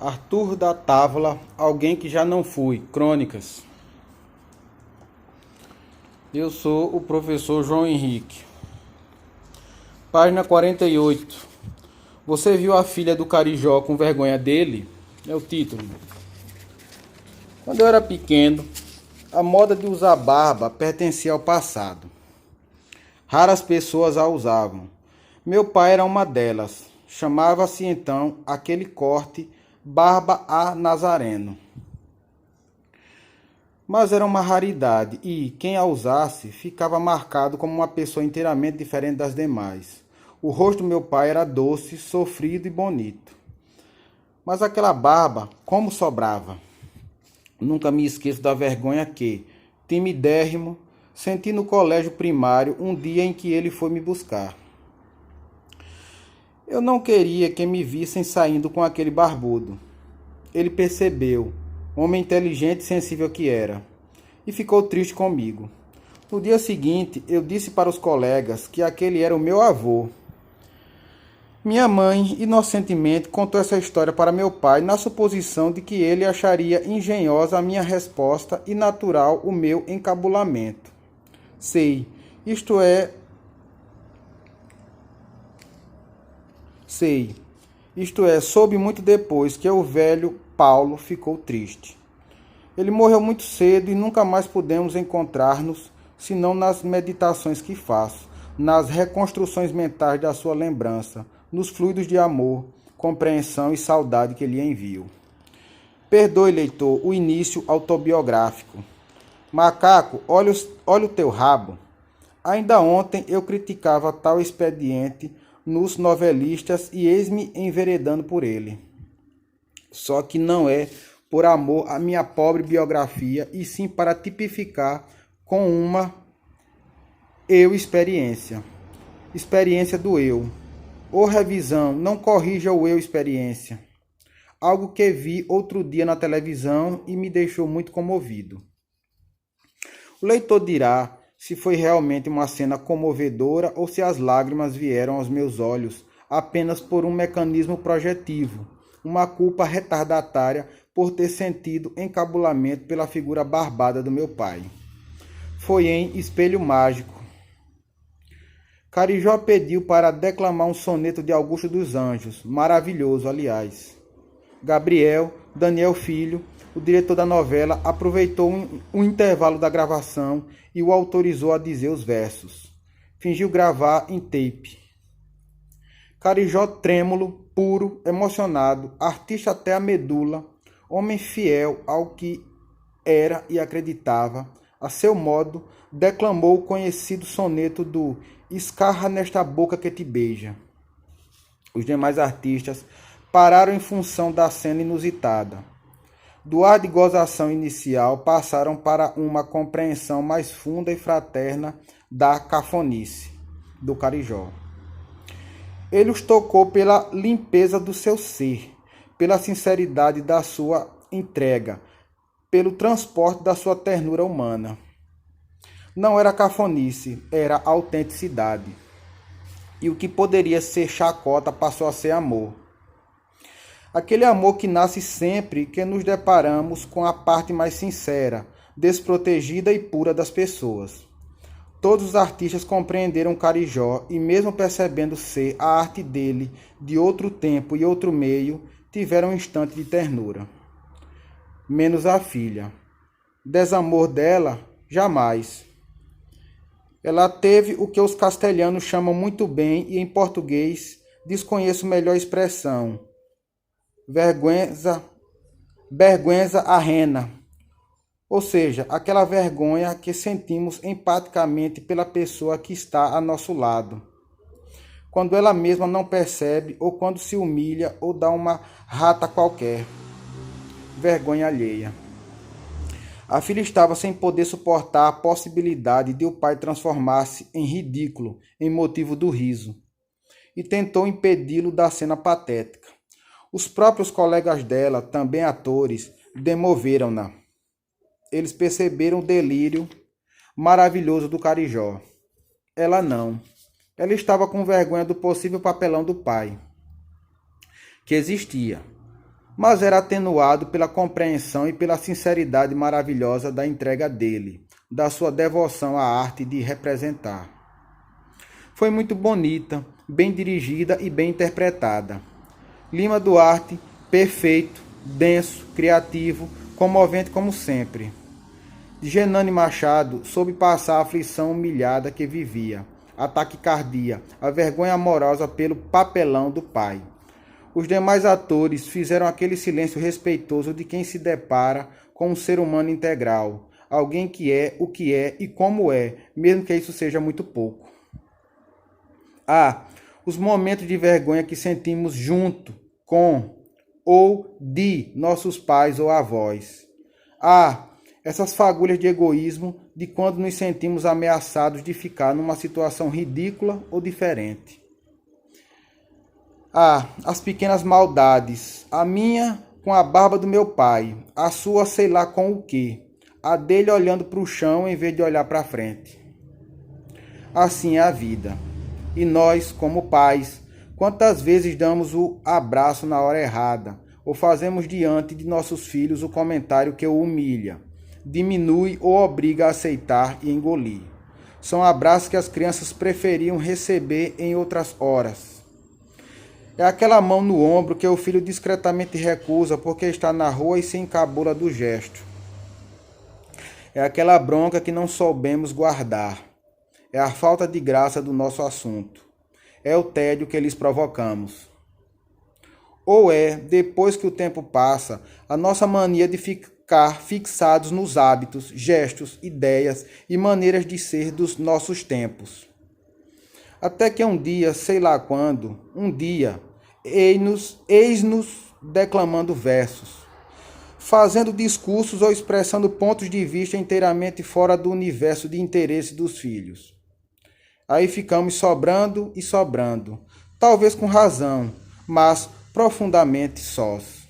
Arthur da Távola, alguém que já não fui. Crônicas. Eu sou o professor João Henrique. Página 48. Você viu a filha do Carijó com vergonha dele? É o título. Quando eu era pequeno, a moda de usar barba pertencia ao passado. Raras pessoas a usavam. Meu pai era uma delas. Chamava-se então aquele corte barba a Nazareno. Mas era uma raridade e, quem a usasse, ficava marcado como uma pessoa inteiramente diferente das demais. O rosto do meu pai era doce, sofrido e bonito. Mas aquela barba, como sobrava? Nunca me esqueço da vergonha que, timidérrimo, senti no colégio primário um dia em que ele foi me buscar. Eu não queria que me vissem saindo com aquele barbudo. Ele percebeu, homem inteligente e sensível que era, e ficou triste comigo. No dia seguinte, eu disse para os colegas que aquele era o meu avô. Minha mãe, inocentemente, contou essa história para meu pai na suposição de que ele acharia engenhosa a minha resposta e natural o meu encabulamento. Sei, isto é, soube muito depois que o velho Paulo ficou triste. Ele morreu muito cedo e nunca mais pudemos encontrar-nos, senão nas meditações que faço, nas reconstruções mentais da sua lembrança, nos fluidos de amor, compreensão e saudade que lhe envio. Perdoe, leitor, o início autobiográfico. Macaco, olha o teu rabo. Ainda ontem eu criticava tal expediente nos novelistas e eis-me enveredando por ele. Só que não é por amor à minha pobre biografia, e sim para tipificar com uma eu-experiência. Experiência do eu. Ô revisão, não corrija o eu-experiência. Algo que vi outro dia na televisão e me deixou muito comovido. O leitor dirá se foi realmente uma cena comovedora ou se as lágrimas vieram aos meus olhos apenas por um mecanismo projetivo, uma culpa retardatária por ter sentido encabulamento pela figura barbada do meu pai. Foi em Espelho Mágico. Carijó pediu para declamar um soneto de Augusto dos Anjos, maravilhoso, aliás. Daniel Filho, o diretor da novela, aproveitou um intervalo da gravação e o autorizou a dizer os versos. Fingiu gravar em tape. Carijó trêmulo, puro, emocionado, artista até a medula, homem fiel ao que era e acreditava, a seu modo, declamou o conhecido soneto do Escarra nesta boca que te beija. Os demais artistas pararam em função da cena inusitada. Do ar de gozação inicial passaram para uma compreensão mais funda e fraterna da cafonice do Carijó. Ele os tocou pela limpeza do seu ser, pela sinceridade da sua entrega, pelo transporte da sua ternura humana. Não era cafonice, era autenticidade. E o que poderia ser chacota passou a ser amor. Aquele amor que nasce sempre que nos deparamos com a parte mais sincera, desprotegida e pura das pessoas. Todos os artistas compreenderam Carijó e, mesmo percebendo ser a arte dele de outro tempo e outro meio, tiveram um instante de ternura. Menos a filha. Desamor dela, jamais. Ela teve o que os castelhanos chamam muito bem e, em português, desconheço melhor expressão. Vergüenza ajena, ou seja, aquela vergonha que sentimos empaticamente pela pessoa que está a nosso lado, quando ela mesma não percebe ou quando se humilha ou dá uma rata qualquer. Vergonha alheia. A filha estava sem poder suportar a possibilidade de o pai transformar-se em ridículo em motivo do riso, e tentou impedi-lo da cena patética. Os próprios colegas dela, também atores, demoveram-na. Eles perceberam o delírio maravilhoso do Carijó. Ela não. Ela estava com vergonha do possível papelão do pai, que existia, mas era atenuado pela compreensão e pela sinceridade maravilhosa da entrega dele, da sua devoção à arte de representar. Foi muito bonita, bem dirigida e bem interpretada. Lima Duarte, perfeito, denso, criativo, comovente como sempre. Genane Machado soube passar a aflição humilhada que vivia, a taquicardia, a vergonha amorosa pelo papelão do pai. Os demais atores fizeram aquele silêncio respeitoso de quem se depara com um ser humano integral, alguém que é o que é e como é, mesmo que isso seja muito pouco. Os momentos de vergonha que sentimos junto com ou de nossos pais ou avós. Essas fagulhas de egoísmo de quando nos sentimos ameaçados de ficar numa situação ridícula ou diferente. As pequenas maldades, a minha com a barba do meu pai, a sua sei lá com o quê, a dele olhando para o chão em vez de olhar para frente. Assim é a vida. E nós, como pais, quantas vezes damos o abraço na hora errada, ou fazemos diante de nossos filhos o comentário que o humilha, diminui ou obriga a aceitar e engolir. São abraços que as crianças preferiam receber em outras horas. É aquela mão no ombro que o filho discretamente recusa porque está na rua e se encabula do gesto. É aquela bronca que não soubemos guardar. É a falta de graça do nosso assunto. É o tédio que lhes provocamos. Ou é, depois que o tempo passa, a nossa mania de ficar fixados nos hábitos, gestos, ideias e maneiras de ser dos nossos tempos. Até que um dia, sei lá quando, eis-nos declamando versos, fazendo discursos ou expressando pontos de vista inteiramente fora do universo de interesse dos filhos. Aí ficamos sobrando e sobrando, talvez com razão, mas profundamente sós.